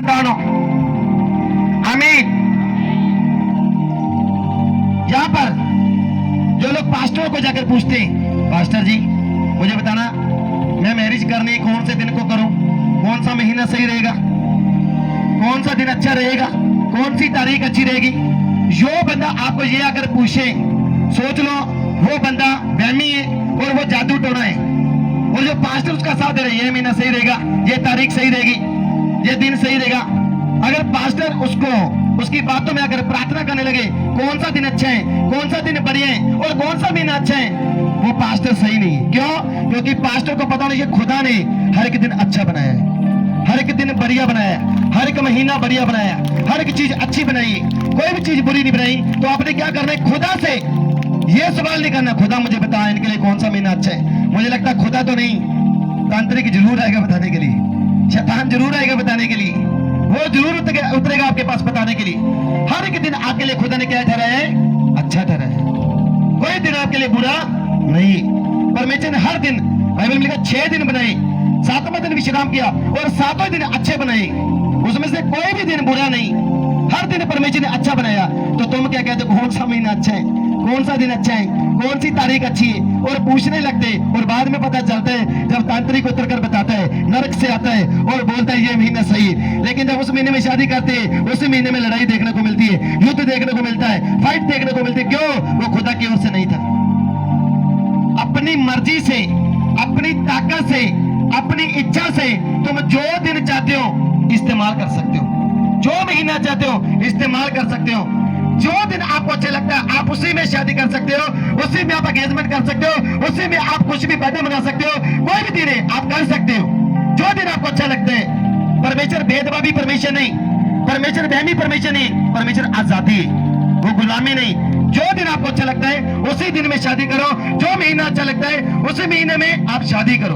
बताओ आमीन। यहां पर जो लोग पास्टर को जाकर पूछते हैं, पास्टर जी मुझे बताना मैं मैरिज करनी कौन से दिन को करूं, कौन सा महीना सही रहेगा, कौन सा दिन अच्छा रहेगा, कौन सी तारीख अच्छी रहेगी। जो बंदा आपको ये अगर पूछे, सोच लो वो बंदा वहमी है और वो जादू टोना है, और जो पास्टर उसका साथ दे रहे ये महीना सही रहेगा, ये तारीख सही रहेगी, ये दिन सही रहेगा। अगर पास्टर उसको उसकी बातों में अगर प्रार्थना करने लगे कौन सा दिन अच्छा है, कौन सा दिन बढ़िया है और कौन सा महीना अच्छा है, वो पास्टर सही नहीं है। क्यों? क्योंकि पास्टर को पता नहीं कि खुदा ने हर एक दिन अच्छा बनाया है, हर एक दिन बढ़िया बनाया है, हर एक महीना बढ़िया बनाया, हर एक चीज अच्छी बनाई है, कोई भी चीज बुरी नहीं बनाई। तो आपने क्या करना है, खुदा से ये सवाल नहीं करना खुदा मुझे बता इनके लिए कौन सा महीना अच्छा है। मुझे लगता है खुदा तो नहीं, तांत्रिक जरूर आएगा बताने के लिए, शैतान जरूर आएगा बताने के लिए, वो जरूर उतरेगा आपके पास बताने के लिए। हर एक दिन आपके लिए खुदा ने क्या ठहराया है, अच्छा ठहराया है, कोई दिन आपके लिए बुरा नहीं। परमेश्वर ने हर दिन, बाइबल में लिखा 6 दिन बनाए, 7वां दिन विश्राम किया और 7वें दिन अच्छे बनाए, उसमें से कोई भी दिन बुरा नहीं, हर दिन परमेश्वर ने अच्छा बनाया। तो तुम क्या कहते हो कौन सा महीना अच्छा है, कौन सा दिन अच्छा है, कौन सी तारीख अच्छी है, और पूछने लगते और बाद में पता चलता है जब तांत्रिक उतर कर बताता है, नरक से आता है और बोलता है ये महीना सही है। लेकिन जब उस महीने में शादी करते हैं उसी महीने में लड़ाई देखने को मिलती है, युद्ध देखने को मिलता है, फाइट देखने को मिलती है। क्यों? वो खुदा की ओर से नहीं था। अपनी मर्जी से, अपनी ताकत से, अपनी इच्छा से तुम जो दिन चाहते हो इस्तेमाल कर सकते हो, जो महीना चाहते हो इस्तेमाल कर सकते हो, जो दिन आपको अच्छा लगता है आप उसी में शादी कर सकते हो, उसी में आप एंगेजमेंट कर सकते हो, उसी में आप कुछ भी बर्थडे मना सकते हो, कोई भी दिन है आप कर सकते हो, जो दिन आपको अच्छा लगता है। परमेश्वर भेदभावी परमेश्वर नहीं, परमेश्वर वहमी परमेश्वर नहीं, परमेश्वर आजादी है, वो गुलामी नहीं। जो दिन आपको अच्छा लगता है उसी दिन में शादी करो, जो महीना अच्छा लगता है उसी महीने में आप शादी करो।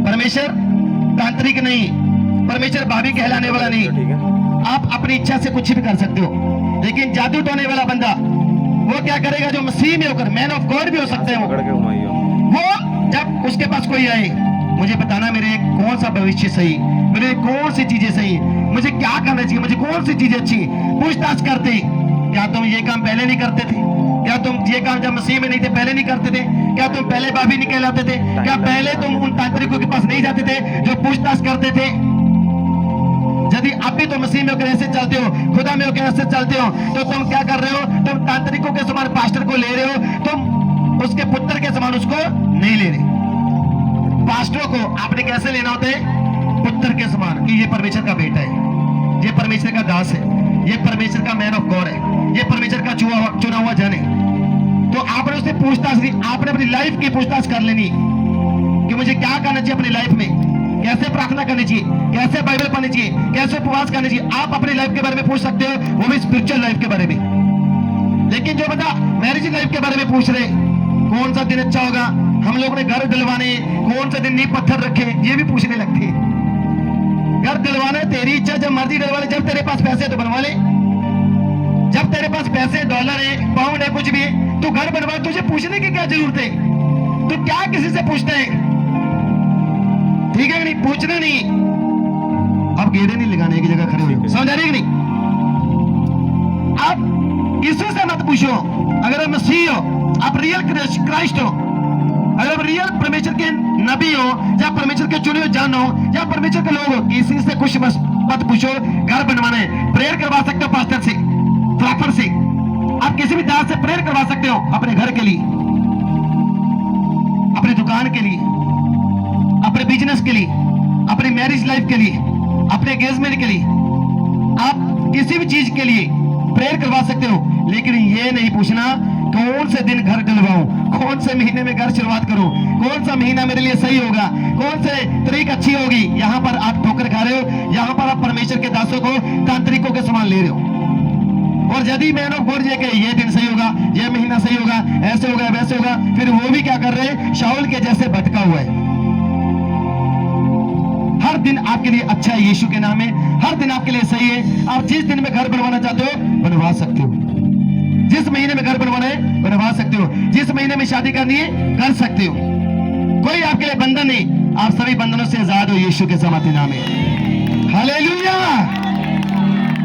परमेश्वर तांत्रिक नहीं, परमेश्वर भाभी कहलाने वाला नहीं। आप अपनी इच्छा से कुछ भी कर सकते हो, लेकिन जादू टोने वाला बंदा वो क्या करेगा, जो मसीह में होकर मैन ऑफ गॉड भी हो सकते हैं, वो जब उसके पास कोई आए, मुझे बताना मेरे कौन सा भविष्य सही, मेरे कौन सी चीजें सही, मुझे क्या करना चाहिए, मुझे कौन सी चीजें अच्छी, पूछताछ करते। क्या तुम ये काम पहले नहीं करते थे? क्या तुम ये काम जब मसीह में नहीं थे पहले नहीं करते थे? क्या तुम पहले भाभी नहीं कहलाते थे? क्या पहले तुम उन तांत्रिकों के पास नहीं जाते थे जो पूछताछ करते थे? यदि आप भी तो मसीह में होकर ऐसे चलते हो, खुदा में होकर ऐसे चलते हो, तो तुम क्या कर रहे हो, तुम तांत्रिकों के समान पास्टर को ले रहे हो, तुम उसके पुत्र के समान उसको नहीं ले रहे। पास्टरों को आपने कैसे लेना होता है, पुत्र के समान, कि ये परमेश्वर का बेटा है, ये परमेश्वर का दास है, ये परमेश्वर का मैन ऑफ गॉड है, ये परमेश्वर का चुना हुआ जन है। तो आपने उससे पूछताछ की, आपने अपनी लाइफ की पूछताछ कर लेनी कि मुझे क्या करना चाहिए अपनी लाइफ में, कैसे प्रार्थना करनी चाहिए, कैसे बाइबल पढ़नी चाहिए, कैसे उपवास करनी चाहिए। आप अपनी लाइफ के बारे में पूछ सकते हो, वो भी स्पिरिचुअल लाइफ के बारे में। लेकिन जो बता मैरिज लाइफ के बारे में पूछ रहे, कौन सा दिन अच्छा होगा, हम लोग ने घर दिलवाने, कौन सा दिन नींव पत्थर रखे, ये भी पूछने लगते हैं। घर दिलवाना तेरी इच्छा, जब मर्जी दिलवा ले, जब तेरे पास पैसे तो बनवा ले, जब तेरे पास पैसे डॉलर है, पाउंड है, कुछ भी है, तू घर बनवा, तुझे पूछने की क्या जरूरत है? तू क्या किसी से पूछता है? ठीक है नहीं, पूछना नहीं। अब गेड़े नहीं लगाने की जगह खड़े हो, समझ आ रही है कि नहीं? आप किसी से मत पूछो, अगर आप मसीह हो, आप रियल क्राइस्ट हो, अगर आप रियल परमेश्वर के नबी हो या परमेश्वर के चुने हुए जन हो या परमेश्वर के लोग हो, किसी से कुछ मत पूछो। घर बनवाना है, प्रेयर करवा सकते हो पास्टर से, प्रॉपर से, आप किसी भी दास से प्रेयर करवा सकते हो, अपने घर के लिए, अपनी दुकान के लिए, अपने बिजनेस के लिए, अपने मैरिज लाइफ के लिए, अपने एंगेजमेंट के लिए, आप किसी भी चीज के लिए प्रेयर करवा सकते हो। लेकिन ये नहीं पूछना कौन से दिन घर डलवाऊं, कौन से महीने में घर शुरुआत करूं, कौन सा महीना मेरे लिए सही होगा, कौन से तारीख अच्छी होगी। यहाँ पर आप ठोकर खा रहे हो, यहाँ पर आप परमेश्वर के दासों को तांत्रिकों के समान ले रहे हो। और यदि मैन ऑफ गॉड ये दिन सही होगा, ये महीना सही होगा, ऐसे होगा वैसे होगा, फिर वो भी क्या कर रहे हैं, शाऊल के जैसे भटका हुआ है। हर दिन आपके लिए अच्छा है, यीशु के नाम में हर दिन आपके लिए सही है। आप जिस दिन में घर बनवाना चाहते हो बनवा सकते हो, जिस महीने में घर बनवाना है बनवा सकते हो, जिस महीने में शादी करनी है कर सकते हो। कोई आपके लिए बंधन नहीं, आप सभी बंधनों से आजाद हो यीशु के सामर्थ्य नाम में। हालेलुया।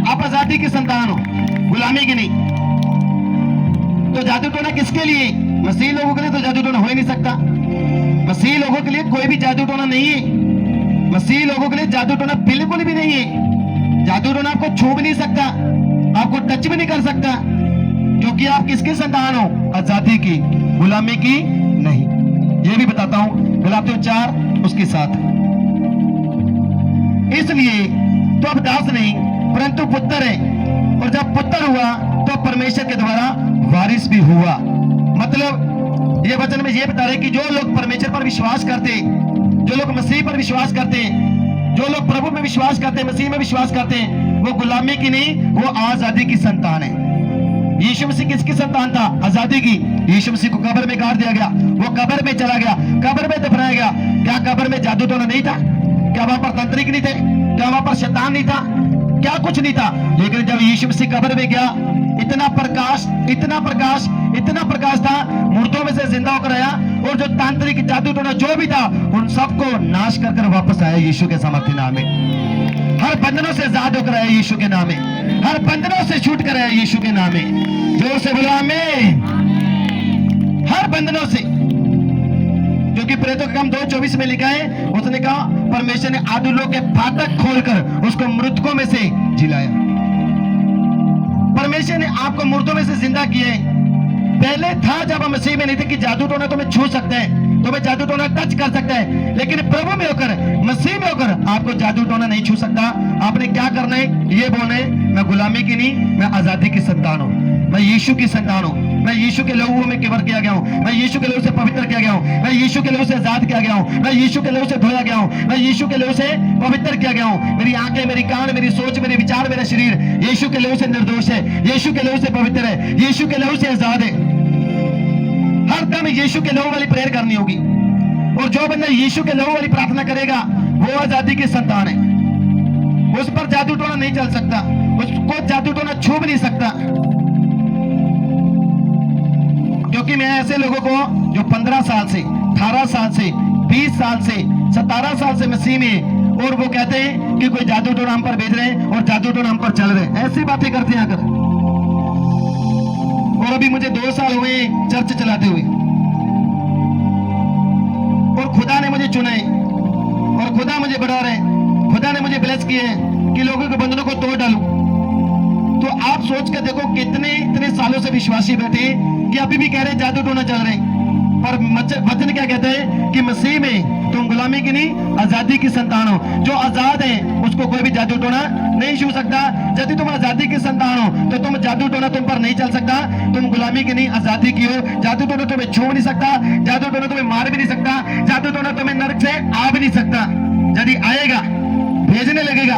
आप आजादी की संतान हो, गुलामी की नहीं। तो जादू टोना किसके लिए? मसीह लोगों के लिए तो जादू टोना हो ही नहीं सकता। मसीह लोगों के लिए कोई भी जादू टोना नहीं है। मसीह लोगों के लिए जादू टोना बिल्कुल भी नहीं है। जादू टोना आपको छू भी नहीं सकता, आपको टच भी नहीं कर सकता, क्योंकि आप किसके संतान हो? आजादी की, गुलामी की नहीं। ये भी बताता हूं, गलातियों 4 उसके 7। इसलिए तो अब दास नहीं परंतु पुत्र है, और जब पुत्र हुआ तो परमेश्वर के द्वारा वारिस भी हुआ। मतलब ये वचन में ये बता रहे कि जो लोग परमेश्वर पर विश्वास करते, जो लोग मसीह पर विश्वास करते, जो लोग प्रभु में विश्वास करते, मसीह में विश्वास करते हैं, वो गुलामी की नहीं, वो आजादी की संतान है। यीशु मसीह किसकी संतान था? आजादी की। यीशु मसीह को कब्र में गाड़ दिया गया, वो कब्र में चला गया, कब्र में दफनाया गया। क्या कब्र में जादू टोना नहीं था? क्या वहां पर तांत्रिक नहीं थे? क्या वहां पर शैतान नहीं था? क्या कुछ नहीं था? लेकिन जब यीशु मसीह कब्र में गया, इतना प्रकाश, इतना प्रकाश, इतना प्रकाश था, मुर्दों में से जिंदा होकर आया, और जो तांत्रिक जादू टोना जो भी था उन सबको नाश कर कर वापस आया यीशु के सामर्थ्य नाम में। हर बंधनों से आजाद होकर आया यीशु के नाम में, हर बंधनों से छूट कर आया यीशु के नाम में। जोर से बोलो आमीन। हर बंधनों से, क्योंकि प्रेरितों का काम 2:24 में लिखा है, उसने कहा परमेश्वर ने आदुलों के फाटक खोलकर उसको मृतकों में से जिलाया। परमेश्वर ने आपको मुर्दों में से जिंदा किए। पहले था जब हम मसीह में नहीं थे कि जादू टोना तुम्हें छू सकते हैं, तुम्हें जादू टोना टच कर सकता है, लेकिन प्रभु में होकर, मसीह में होकर आपको जादू टोना नहीं छू सकता। आपने क्या करना है? ये बोलना है, मैं गुलामी की नहीं, मैं आजादी की संतान हूँ, मैं यीशु की संतान हूँ, मैं यीशु के लहू में कवर किया गया हूँ, मैं यीशु के लहू से पवित्र किया गया हूँ, मैं यीशु के लहू से आजाद किया गया हूँ, मैं यीशु के लहू से धोया गया हूँ, मैं यीशु के लहू से पवित्र किया गया हूँ। मेरी आंखें, मेरी कान, मेरी सोच, मेरे विचार, मेरा शरीर यीशु के लहू से निर्दोष है, यीशु के लहू से पवित्र है, यीशु के लहू से आजाद है। हर दम यीशु के लहू वाली प्रेयर करनी होगी, और जो बंदा यीशु के लहू वाली प्रार्थना करेगा वो आजादी की संतान है। उस पर जादू टोना नहीं चल सकता, उसको जादू टोना छू भी नहीं सकता। क्योंकि मैं ऐसे लोगों को जो 15 साल से, 18 साल से, 20 साल से, 17 साल से मसीह में, और वो कहते हैं कि कोई जादू टोना हम पर भेज रहे हैं और जादू टोना हम पर चल रहे हैं, ऐसी बातें करते हैं आकर। और अभी मुझे 2 साल हुए चर्च चलाते हुए, और खुदा ने मुझे चुना है, और खुदा मुझे बढ़ा रहे, खुदा ने मुझे ब्लेस किए कि लोगों के बंधनों को तोड़ डालूं। तो आप सोच कर देखो, कितने इतने सालों से विश्वासी बैठे कि अभी भी कह रहे जादू टोना चल रहे हैं। पर वचन क्या कहता है कि मसीह में तुम गुलामी की नहीं, आजादी की संतान हो। जो आजाद है उसको कोई भी जादू टोना नहीं छू सकता। यदि तुम आजादी की संतान हो तो तुम जादू टोना तुम पर नहीं चल सकता। तुम गुलामी की नहीं, आजादी की हो। जादू टोना तुम्हें छू नहीं सकता, जादू टोना तुम्हें मार भी नहीं सकता, जादू टोना तुम्हें नरक से आ भी नहीं सकता। यदि आएगा, भेजने लगेगा,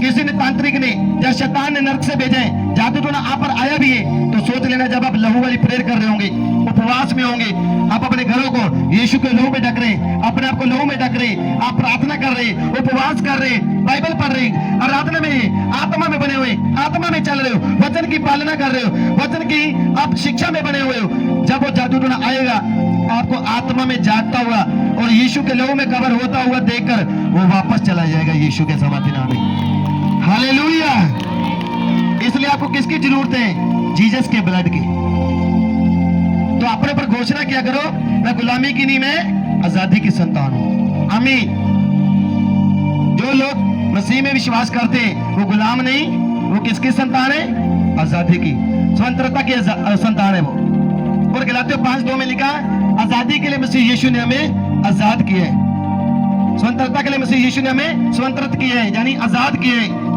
किसी ने तांत्रिक ने या शैतान ने नरक से भेजे, जादू टोना आप पर आया भी है, तो सोच लेना जब आप लहू वाली प्रेयर कर रहे होंगे, उपवास में होंगे, आप अपने घरों को यीशु के लहू में ढक रहे, अपने आप को लहू में ढक रहे, आप प्रार्थना कर रहे, उपवास कर रहे, बाइबल पढ़ रहे, आराधना में, आत्मा में बने हुए, आत्मा में चल रहे हो, वचन की पालना कर रहे हो, वचन की आप शिक्षा में बने हुए हो। जब वो जादू टोना आएगा, आपको आत्मा में जागता हुआ और यीशु के लहू में कवर होता हुआ देखकर वो वापस चला जाएगा यीशु के समाधि नाम में। हालेलुया। इसलिए आपको किसकी जरूरत है? जीसस के ब्लड की। तो अपने पर घोषणा किया करो, मैं गुलामी की नहीं, मैं आजादी की संतान हूं। आमीन। जो लोग मसीह में विश्वास करते हैं वो गुलाम नहीं, वो किसकी संतान है? आजादी की, स्वतंत्रता की संतान है वो। और गलातियों 5:2 में लिखा, आजादी के लिए मसीह यीशु ने हमें आजाद किया है। स्वतंत्रता के लिए मसीह यीशु ने हमें स्वतंत्र किया है, यानी आजाद किया है।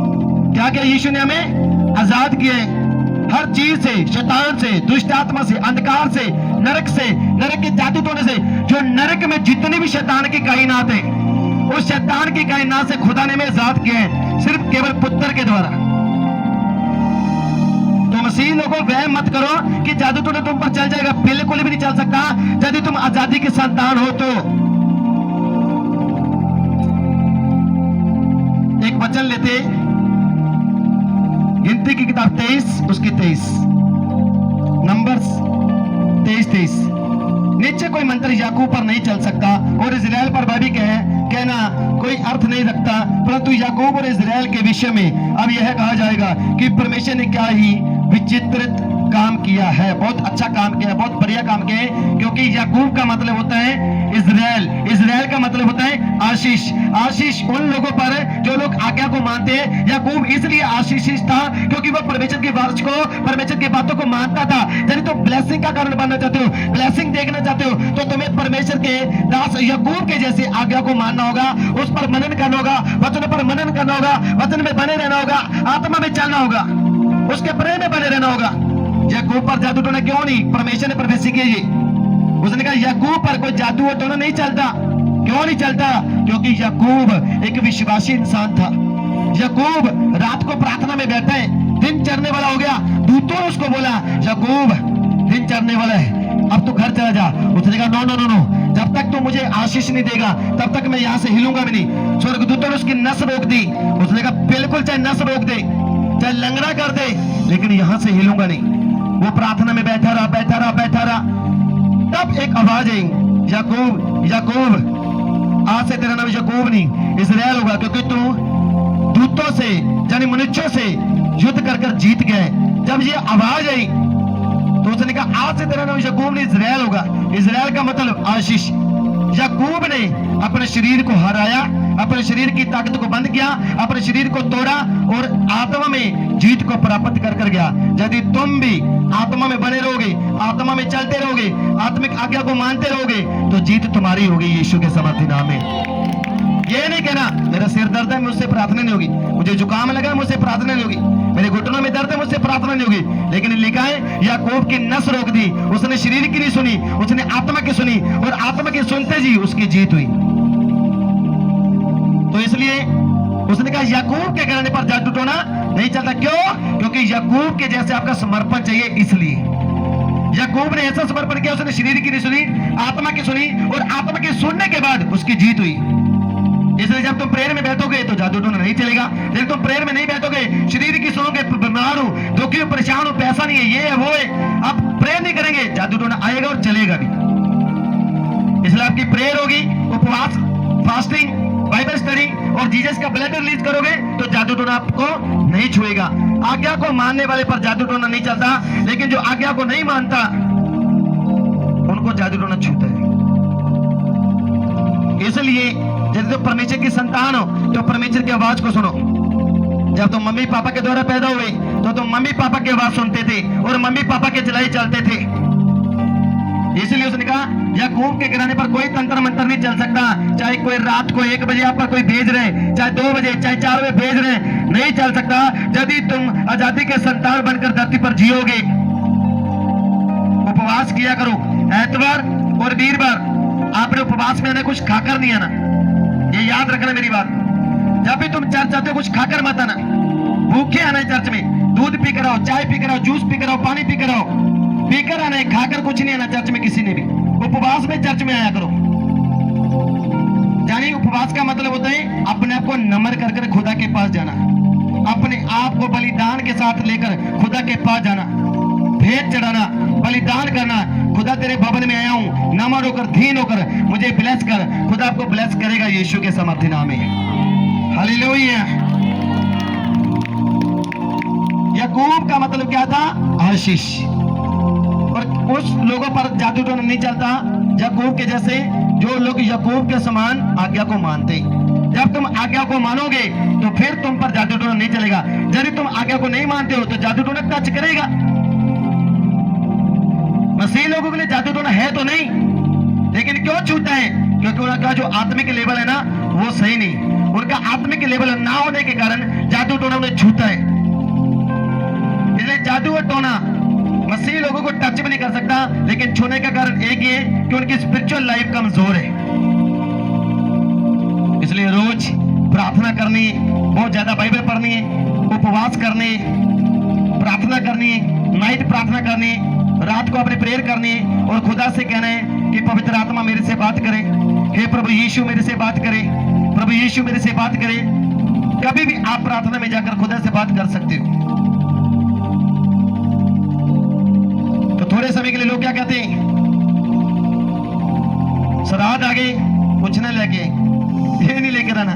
क्या क्या यीशु ने हमें आजाद किया है? हर चीज से, शैतान से, दुष्ट आत्मा से, अंधकार से, नरक से, नरक के जादू टोने से। जो नरक में जितनी भी शैतान की कायनात है, उस शैतान की कायनात से खुदा ने हमें आजाद किया है, सिर्फ केवल पुत्र के द्वारा। तो मसीह लोगों वह मत करो कि जादू टोना तुम पर चल जाएगा, बिल्कुल भी नहीं चल सकता यदि तुम आजादी के संतान हो तो। एक वचन लेते, गिनती की किताब 23 उसकी 23, नंबर्स 23:23। नीचे कोई मंत्र याकूब पर नहीं चल सकता और इजराइल पर भी कहना कोई अर्थ नहीं रखता, परंतु याकूब और इजराइल के विषय में अब यह कहा जाएगा कि परमेश्वर ने क्या ही विचित्र काम किया है, बहुत अच्छा काम किया है, बहुत बढ़िया काम किया है। क्योंकि याकूब का मतलब होता है इजराइल, इजराइल का मतलब होता है आशीष, आशीष उन लोगों पर जो लोग आज्ञा को मानते हैं। याकूब इसलिए आशीषित था क्योंकि वो परमेश्वर के वर्ष को, परमेश्वर की बातों को मानता था। यदि तुम ब्लेसिंग का कारण बनना चाहते हो, ब्लेसिंग देखना चाहते हो, तो तुम्हें परमेश्वर के दास याकूब के जैसे आज्ञा को मानना होगा, उस पर मनन करना होगा, वचन पर मनन करना होगा, वचन में बने रहना होगा, आत्मा में चलना होगा, उसके प्रेम में बने रहना होगा। याकूब पर जादू टोना क्यों नहीं? परमेश्वर ने प्रोफेसी की है। उसने कहा याकूब पर कोई जादू टोना नहीं चलता। क्यों नहीं चलता? क्योंकि याकूब एक विश्वासी इंसान था। याकूब रात को प्रार्थना में बैठा है, दिन चढ़ने वाला हो गया, दूतों ने उसको बोला याकूब दिन चढ़ने वाला है, अब तू घर चला जा। उसने कहा नो नो नो नो, जब तक तू मुझे आशीष नहीं देगा तब तक मैं यहाँ से हिलूंगा भी नहीं। स्वर्गदूतों ने उसकी नस रोक दी। उसने कहा बिल्कुल चाहे नस रोक दे, चाहे लंगड़ा कर दे, लेकिन यहाँ से हिलूंगा नहीं। वो प्रार्थना में बैठा रहा, बैठा रहा, बैठा रहा। तब एक आवाज आई, याकूब याकूब, आज से तेरा नाम याकूब नहीं इजराइल होगा, क्योंकि तू दूतों से यानी मनुष्यों से युद्ध कर कर जीत गए। जब ये आवाज आई तो उसने कहा आज से तेरा नाम याकूब नहीं इजराइल होगा। इजराइल का मतलब आशीष। याकूब ने अपने शरीर को हराया, अपने शरीर की ताकत को बंद किया, अपने शरीर को तोड़ा और आत्मा में जीत को प्राप्त कर कर गया। यदि तुम भी आत्मा में बने रहोगे, आत्मा में चलते रहोगे, आत्मिक आज्ञा को मानते रहोगे, तो जीत तुम्हारी होगी यीशु के समर्थी नाम में। ये नहीं कहना मेरा सिर दर्द है मुझसे प्रार्थना नहीं होगी, मुझे जुकाम लगा मुझसे प्रार्थना नहीं होगी, मेरे घुटनों में दर्द है मुझसे प्रार्थना नहीं होगी। लेकिन लिखा है याकूब की नस रोक दी, उसने शरीर की नहीं सुनी, उसने आत्मा की सुनी, और आत्मा की सुनते जी उसकी जीत हुई। तो इसलिए उसने कहा याकूब के कहने पर जादू टोना नहीं चलता। क्यों? क्योंकि याकूब के जैसे आपका समर्पण चाहिए। इसलिए याकूब ने ऐसा समर्पण किया, उसने शरीर की नहीं सुनी, आत्मा की सुनी, और आत्मा की सुनने के बाद उसकी जीत हुई। इसलिए जब तुम प्रेयर में बैठोगे तो जादू टोना नहीं चलेगा। लेकिन तुम प्रेयर में नहीं बैठोगे, शरीर की सुनोगे, बीमार हो, दुखी हो, परेशान हो, पैसा नहीं है, ये है वो है, आप प्रेयर नहीं करेंगे, जादू टोना आएगा और चलेगा भी। इसलिए आपकी प्रेयर होगी, उपवास, फास्टिंग, बाइबल स्टडी और जीसस का ब्लड रिलीज करोगे तो जादू टोना आपको नहीं छुएगा। आज्ञा को मानने वाले पर जादू टोना नहीं चलता, लेकिन जो आज्ञा को नहीं मानता उनको जादू टोना छूता है। इसलिए यदि तो परमेश्वर की संतान हो तो परमेश्वर की आवाज को सुनो। जब तुम मम्मी पापा के द्वारा पैदा हुए तो तुम मम्मी पापा की आवाज सुनते थे और मम्मी पापा के चलाई चलते थे। इसलिए उसने कहा याकूब के घराने पर कोई तंत्र मंत्र नहीं चल सकता। चाहे कोई रात को 1 बजे आप पर कोई भेज रहे, चाहे 2 बजे, चाहे 4 बजे भेज रहे, नहीं चल सकता। यदि तुम आजादी के संतान बनकर धरती पर जियोगे, उपवास किया करो। एतवार और वीरवार आपने उपवास में आना, कुछ खाकर नहीं आना, ये याद रखना मेरी बात। जब भी तुम चर्च आते हो कुछ खाकर मत आना, भूखे आना है चर्च में। दूध पी कर आओ, चाय पी कर आओ, जूस पी कर आओ, पानी पी कर आओ, पीकर आना है, खाकर कुछ नहीं आना चर्च में किसी ने भी। उपवास में चर्च में आया करो। यानी उपवास का मतलब होता है अपने आप को नम्र कर कर खुदा के पास जाना, अपने आप को बलिदान के साथ लेकर खुदा के पास जाना, भेंट चढ़ाना, बलिदान करना। खुदा तेरे भवन में आया हूं, नम्र होकर, दीन होकर मुझे ब्लेस कर। खुदा आपको ब्लेस करेगा यीशु के समर्थी नाम में। हालेलुया। याकूब का मतलब क्या था? आशीष। और उस लोगों पर जादू टोना नहीं चलता याकूब के जैसे, जो लोग याकूब के समान आज्ञा को मानते। जब तुम आज्ञा को मानोगे तो फिर तुम पर जादू टोना नहीं चलेगा। यदि तुम आज्ञा को नहीं मानते हो तो जादू टोना टच करेगा। मसीह लोगों के लिए जादू टोना है तो नहीं, लेकिन क्यों छूता है? क्योंकि उनका जो आत्मिक लेवल है ना वो सही नहीं। उनका आत्मिक लेवल ना होने के कारण जादू टोना उन्हें छूता है। इसलिए जादू और टोना मसीह लोगों को टच भी नहीं कर सकता, लेकिन छूने का कारण एक ही है कि उनकी स्पिरिचुअल लाइफ कमजोर है। इसलिए रोज प्रार्थना करनी है, बहुत ज्यादा बाइबल पढ़नी है, उपवास करने, प्रार्थना करनी है, नाइट प्रार्थना करनी है, रात को अपनी प्रेयर करनी है और खुदा से कहना है कि पवित्र आत्मा मेरे से बात करे, हे प्रभु यीशु मेरे से बात करे, प्रभु यीशु मेरे से बात करे। कभी भी आप प्रार्थना में जाकर खुदा से बात कर सकते हो। तो थोड़े समय के लिए लोग क्या कहते हैं? श्राद्ध आ गए, कुछ ना लेके, ये नहीं लेकर आना,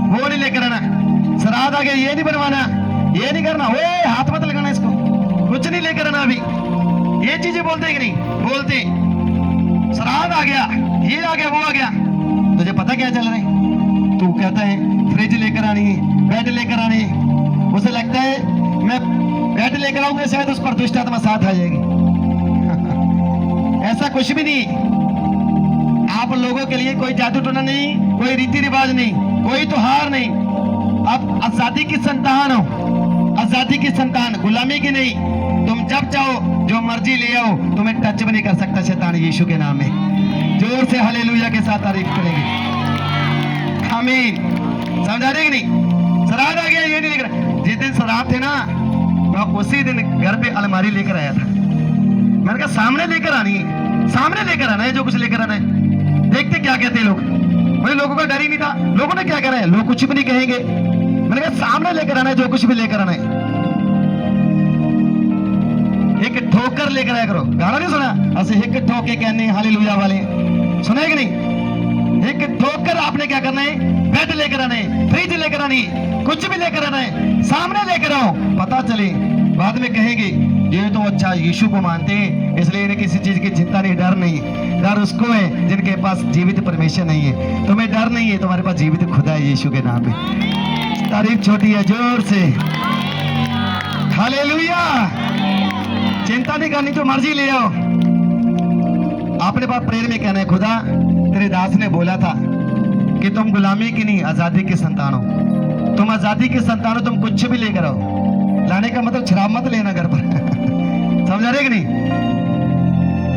वो नहीं लेकर आना, श्राद्ध आ गए, ये नहीं बनवाना, ये नहीं करना, ओए हाथ मत लगाना इसको, कुछ नहीं लेकर आना अभी। ये चीजें बोलते कि नहीं बोलते? श्राद्ध आ गया, ये आ गया, वो आ गया, तुझे पता क्या चल रहा है? तू कहता है फ्रिज लेकर आनी है, बेड लेकर आनी है, उसे लगता है मैं बेड लेकर आऊंगा शायद उस पर दुष्ट आत्मा साथ आ जाएगी। ऐसा कुछ भी नहीं। आप लोगों के लिए कोई जादू टोना नहीं, कोई रीति रिवाज नहीं, कोई त्योहार नहीं। आप आजादी की संतान हो, आजादी की संतान, गुलामी की नहीं। तुम जब चाहो जो मर्जी ले आओ, तुम्हें टच भी नहीं कर सकता शैतान यीशु के नाम में। जोर से हालेलुया के साथ तारीफ करेंगे। आमीन। समझा रहे कि नहीं? श्राद्ध आ गया, ये नहीं लेकर। जिस दिन श्राद्ध थे ना, मैं उसी दिन घर पे अलमारी लेकर आया था। मैंने कहा सामने लेकर आनी है, सामने लेकर आना है, जो कुछ लेकर आना है। देखते क्या कहते हैं लोग। मुझे लोगों का डर ही नहीं था, लोगों ने क्या करा है, लोग कुछ भी नहीं कहेंगे। मैंने कहा सामने लेकर आना है, जो कुछ भी लेकर आना है। एक ठोकर लेकर आया करो। गाना नहीं सुना? ऐसे एक ठोके कहने हालेलुया वाले, सुना है कि नहीं? एक ठोकर आपने क्या करना है? बेड लेकर आना है, फ्रिज लेकर आनी है, कुछ भी लेकर आना है, सामने लेकर आओ। पता चले बाद में कहेंगे ये तो अच्छा यीशु को मानते हैं, इसलिए इन्हें किसी चीज की चिंता नहीं, डर नहीं। डर उसको है जिनके पास जीवित परमेश्वर नहीं है। तुम्हें डर नहीं है, तुम्हारे पास जीवित खुदा है यीशु के नाम पे। तारीफ छोटी है, जोर से हालेलुया। चिंता नहीं करनी, जो मर्जी ले आओ। आपने बात प्रेयर में कहना है, खुदा तेरे दास ने बोला था कि तुम गुलामी की नहीं आजादी के संतान हो। तुम आजादी के संतान हो, तुम कुछ भी लेकर आओ। लाने का मतलब शराब मत लेना घर पर। समझा रहे कि नहीं?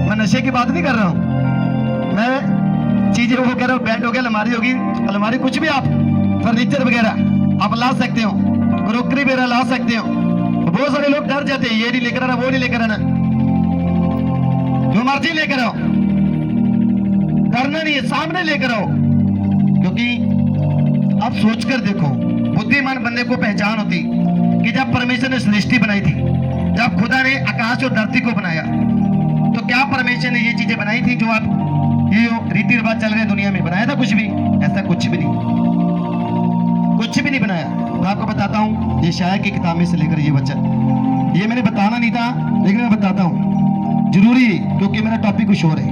मैं नशे की बात नहीं कर रहा हूं, मैं चीजें वो कह रहा हूं। बेड हो गया, अलमारी होगी, अलमारी कुछ भी आप फर्नीचर वगैरह आप ला सकते हो, क्रोकरी वगैरह ला सकते हो। बहुत सारे लोग डर जाते हैं, ये नहीं लेकर आना, वो नहीं लेकर आना। जो मर्जी लेकर आओ, डरना नहीं है, सामने लेकर आओ। क्योंकि अब सोचकर देखो, बुद्धिमान बंदे को पहचान होती कि जब परमेश्वर ने सृष्टि बनाई थी, जब खुदा ने आकाश और धरती को बनाया, तो क्या परमेश्वर ने ये चीजें बनाई थी जो आप ये रीति रिवाज चल रहे दुनिया में? बनाया था कुछ भी? ऐसा कुछ भी नहीं, कुछ भी नहीं बनाया। मैं आपको बताता हूँ, ये शाया की किताब में से लेकर ये वचन, ये मैंने बताना नहीं था लेकिन मैं बताता हूँ, जरूरी है क्योंकि मेरा टॉपिक कुछ और है।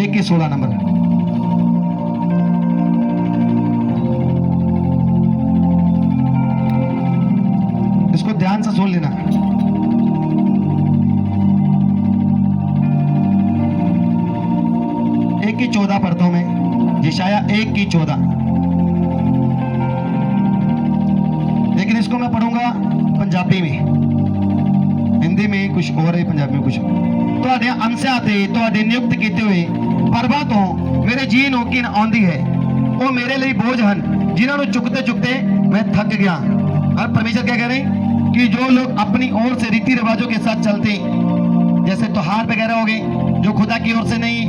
1:16 नंबर, इसको ध्यान से सुन लेना। एक की 14 पढ़ता हूं मैं, यशाया 1:14, लेकिन इसको मैं पढ़ूंगा पंजाबी में, हिंदी में कुछ और है, पंजाबी में कुछ। ਤੁਹਾਡੇ ਅੰਸਿਆਂ ਤੇ ਤੁਹਾਡੇ ਨਿਯੁਕਤ ਕੀਤੇ ਹੋਏ ਪਰਬਾਂ ਤੋਂ ਮੇਰੇ ਜੀ ਨੂੰ ਕਿਨ ਆਉਂਦੀ ਹੈ। ਉਹ ਮੇਰੇ ਲਈ ਬੋਝ ਹਨ, ਜਿਨ੍ਹਾਂ ਨੂੰ ਚੁੱਕते चुकते मैं थक गया। और परमेश्वर क्या कह रहे हैं कि जो लोग अपनी ओर से रीति रिवाजों के साथ चलते हैं, जैसे त्योहार वगैरह हो गए जो खुदा की ओर से नहीं,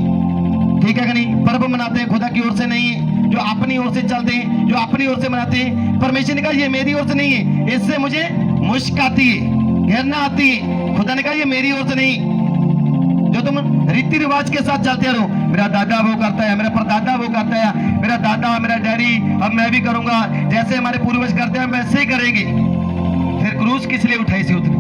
ठीक है कि नहीं? पर्व मनाते हैं खुदा की ओर से नहीं है, जो अपनी ओर से चलते हैं, जो अपनी ओर से मनाते हैं। परमेश्वर ने कहा ये मेरी ओर से नहीं है, इससे मुझे मुश्क आती है, घृणा आती है। खुदा ने कहा ये मेरी ओर से नहीं। जो तुम रीति रिवाज के साथ चलते रहो, मेरा दादा वो करता है, मेरा परदादा वो करता है, मेरा दादा मेरा डैडी, अब मैं भी करूंगा, जैसे हमारे पूर्वज करते हैं वैसे ही करेंगे। फिर क्रूस किस लिए उठाई थी उतनी?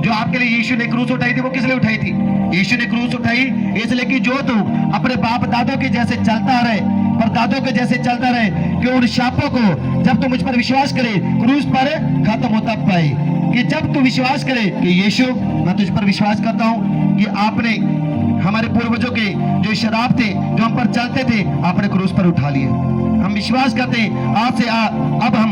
जो आपके लिए यीशु ने क्रूस उठाई थी, वो किस लिए उठाई थी? यीशु ने क्रूस उठाई इसलिए कि जो तू अपने बाप दादों के जैसे चलता रहे, परदादों के जैसे चलता रहे, कि उन शापों को जब तू मुझ पर विश्वास करे क्रूस पर खत्म होता पाए। कि जब तू विश्वास करे कि यीशु मैं तुझ पर विश्वास करता हूं कि आपने हमारे पूर्वजों के जो शराब थे, जो हम पर चलते थे, आपने क्रूस पर उठा लिए। हम विश्वास करते हैं आज से अब हम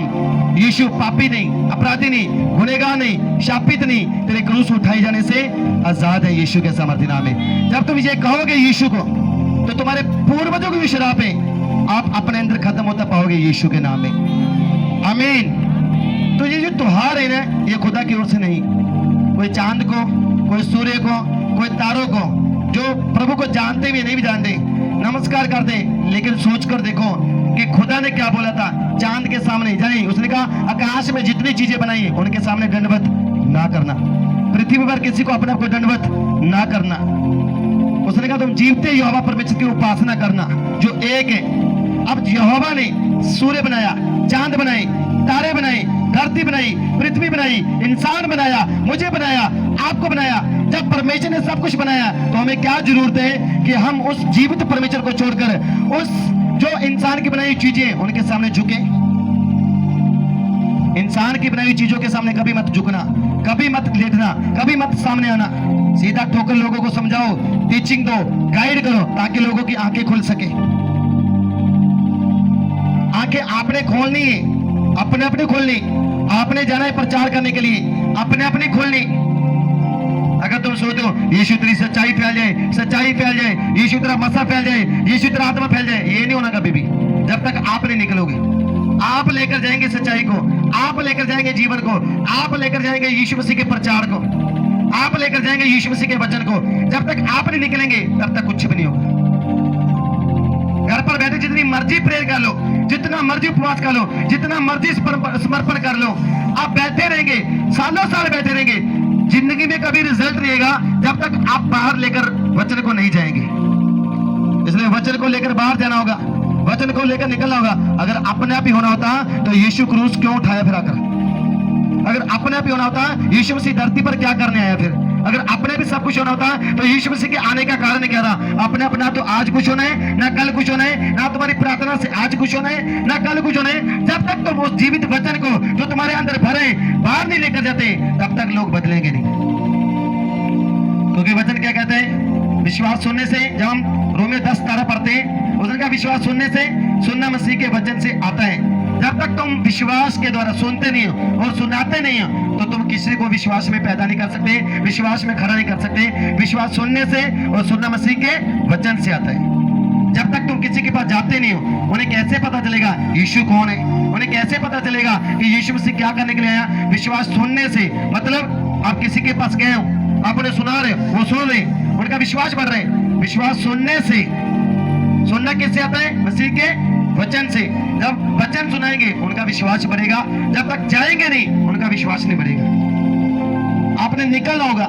यीशु पापी नहीं, अपराधी नहीं, गुनहगार नहीं, शापित नहीं, तेरे क्रूस उठाए जाने से आजाद है यीशु के सामर्थ्य नाम में। जब तुम ये कहोगे यीशु को, तो तुम्हारे पूर्वजों की भी शराब है आप अपने अंदर खत्म होता पाओगे यीशु के नाम में। आमीन। तो ये जो त्योहार है ना, ये खुदा की ओर से नहीं। कोई चांद को, कोई सूर्य को, कोई तारों को, जो प्रभु को जानते भी नहीं भी जानते, नमस्कार करते, लेकिन सोचकर देखो कि खुदा ने क्या बोला था चांद के सामने जाने, उसने कहा आकाश में जितनी चीजें बनाई है उनके सामने दंडवत ना करना, पृथ्वी पर किसी को अपने आप को दंडवत ना करना। उसने कहा तुम जीवते यहोवा परमेश्वर की उपासना करना जो एक है। अब यहोवा ने सूर्य बनाया, चांद बनाए, तारे बनाए, धरती बनाई, पृथ्वी बनाई, इंसान बनाया, मुझे बनाया, आपको बनाया। जब परमेश्वर ने सब कुछ बनाया तो हमें क्या जरूरत है कि हम उस जीवित परमेश्वर को छोड़कर उस जो इंसान की बनाई चीजें उनके सामने झुके। इंसान की बनाई चीजों के सामने कभी मत झुकना, कभी मत लेटना, कभी मत सामने आना। सीधा ठोकर लोगों को समझाओ, टीचिंग दो, गाइड करो ताकि लोगों की आंखें खुल सके। आंखें आपने खोलनी है, अपने अपने खोलनी। आपने जाना है प्रचार करने के लिए, अपने अपने खोलनी। अगर तुम सोचते हो यीशु तेरी सच्चाई फैल जाए, सच्चाई फैल जाए, यीशु तेरा मसा फैल जाए, यीशु तेरा आत्मा फैल जाए, ये नहीं होना कभी भी जब तक आप नहीं निकलोगे। आप लेकर जाएंगे सच्चाई को, आप लेकर जाएंगे जीवन को, आप लेकर जाएंगे यीशु मसीह के प्रचार को, आप लेकर जाएंगे यीशु मसीह के वचन को। जब तक आप नहीं निकलेंगे तब तक कुछ भी नहीं होगा। घर पर बैठे जितनी मर्जी प्रेयर कर लो, जितना मर्जी उपवास कर लो, जितना मर्जी समर्पण कर लो, आप बैठे रहेंगे, सालों साल बैठे रहेंगे, जिंदगी में कभी रिजल्ट नहीं आएगा जब तक आप बाहर लेकर वचन को नहीं जाएंगे। इसलिए वचन को लेकर बाहर जाना होगा, वचन को लेकर निकलना होगा। अगर अपने आप ही होना होता तो यीशु क्रूस क्यों उठाया फिर आकर? अगर अपने आप ही होना होता यीशु मसीह धरती पर क्या करने आया फिर? अगर अपने भी सब कुछ होना होता तो यीशु मसीह के आने का कारण क्या था? अपने अपना तो आज कुछ होना है, ना कल कुछ होना है, ना तुम्हारी प्रार्थना से आज कुछ होना है, ना कल कुछ होना है। जब तक तुम उस जीवित वचन को जो तुम्हारे अंदर भरे बाहर नहीं लेकर जाते तब तक लोग बदलेंगे नहीं। क्योंकि वचन क्या कहते हैं? विश्वास सुनने से, जब हम रोमियो 10:13 पढ़ते हैं, उसका विश्वास सुनने से, सुनना मसीह के वचन से आता है। जब तक तुम विश्वास के द्वारा सुनते नहीं हो और सुनाते नहीं हो तो तुम किसी को विश्वास में पैदा नहीं कर सकते, विश्वास में खड़ा नहीं कर सकते। विश्वास सुनने से और सुनना मसीह के वचन से आता है। जब तक तुम किसी के पास जाते नहीं हो, उन्हें कैसे पता चलेगा यीशु कौन है? उन्हें कैसे पता चलेगा कि यीशु मसीह क्या करने के लिए आया? विश्वास सुनने से। मतलब आप किसी के पास गए हो, आप उन्हें सुना रहे हो, वो सुन रहे, उनका विश्वास बढ़ रहा है। विश्वास सुनने से। सुनना किससे आता है? मसीह के वचन से। जब वचन सुनाएंगे उनका विश्वास बढ़ेगा, जब तक जाएंगे नहीं उनका विश्वास नहीं बढ़ेगा। आपने निकलना होगा।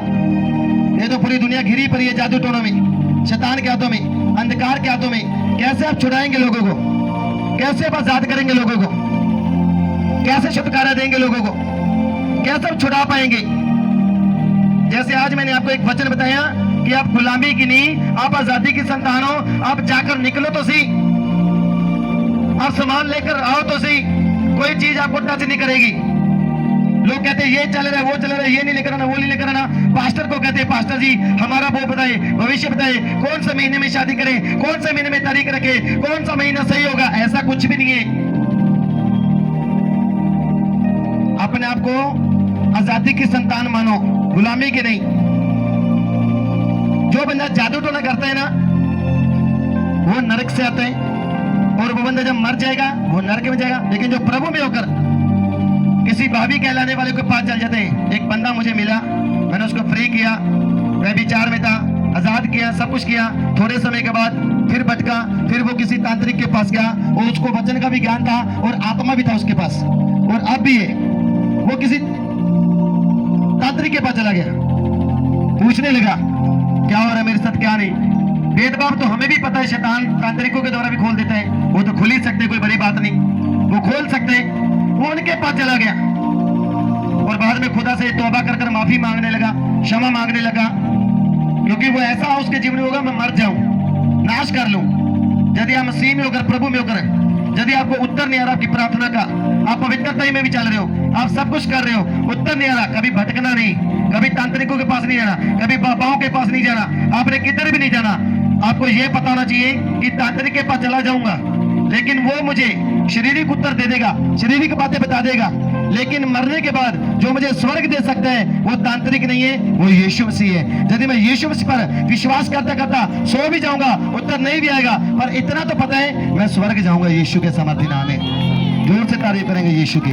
ये तो पूरी दुनिया घिरी पड़ी है जादू टोनों में, शैतान के हाथों में, अंधकार के हाथों में। कैसे आप छुड़ाएंगे लोगों को? कैसे आप आजाद करेंगे लोगों को? कैसे छुटकारा देंगे लोगों को? कैसे आप छुड़ा पाएंगे? जैसे आज मैंने आपको एक वचन बताया कि आप गुलामी की नहीं, आप आजादी की संतान हो। आप जाकर निकलो तो सही, आप सामान लेकर आओ तो सही। कोई चीज आपको टच नहीं करेगी। लोग कहते हैं ये चल रहा है, वो चल रहा है, ये नहीं लेकर आना, वो नहीं लेकर आना। पास्टर को कहते हैं पास्टर जी हमारा वो बताए, भविष्य बताए, कौन सा महीने में शादी करें, कौन सा महीने में तारीख रखे, कौन सा महीना सही होगा। ऐसा कुछ भी नहीं है। अपने आप को आजादी की संतान मानो, गुलामी की नहीं। जो बंदा जादू टोना करता है ना वो नरक से आता है, और वो बंदा जब मर जाएगा वो नरक में जाएगा। लेकिन जो प्रभु में होकर किसी भाभी कहलाने वाले के पास चल जाते हैं। एक बंदा मुझे मिला, मैंने उसको फ्री किया, वह विचार में था, आजाद किया, सब कुछ किया। थोड़े समय के बाद फिर भटका, फिर वो किसी तांत्रिक के पास गया और उसको वचन का भी ज्ञान था और आत्मा भी था उसके पास। और अब भी है, वो किसी तांत्रिक के पास चला गया, पूछने लगा क्या हो रहा है मेरे साथ, क्या नहीं। भेदभाव तो हमें भी पता है, शैतान तांत्रिकों के द्वारा भी खोल देता है। वो तो खुल ही सकते, कोई बड़ी बात नहीं, वो खोल सकते हैं। वो उनके पास चला गया और बाद में खुदा से तौबा कर कर माफी मांगने लगा, क्षमा मांगने लगा। क्योंकि वो ऐसा उसके जीवन में होगा मैं मर जाऊं, नाश कर लूं। यदि आप मसीह में होकर, प्रभु में होकर, यदि आपको उत्तर नहीं आ रहा आपकी प्रार्थना का, आप पवित्रता में भी चल रहे हो, आप सब कुछ कर रहे हो, उत्तर नहीं आ रहा, कभी भटकना नहीं, कभी तांत्रिकों के पास नहीं जाना, कभी बाबाओं के पास नहीं जाना, आपने किधर भी नहीं जाना। आपको यह पता होना चाहिए कि तांत्रिक के पास चला जाऊंगा लेकिन वो मुझे शारीरिक उत्तर दे देगा, शारीरिक बातें बता देगा, लेकिन मरने के बाद जो मुझे स्वर्ग दे सकता है वो तांत्रिक नहीं है, वो यीशु मसीह है। यदि मैं यीशु मसीह पर विश्वास करता करता सो भी जाऊंगा, उत्तर नहीं भी आएगा, पर इतना तो पता है मैं स्वर्ग जाऊंगा यीशु के समर्थी नाम में। जोर से तारीफ करेंगे यीशु की।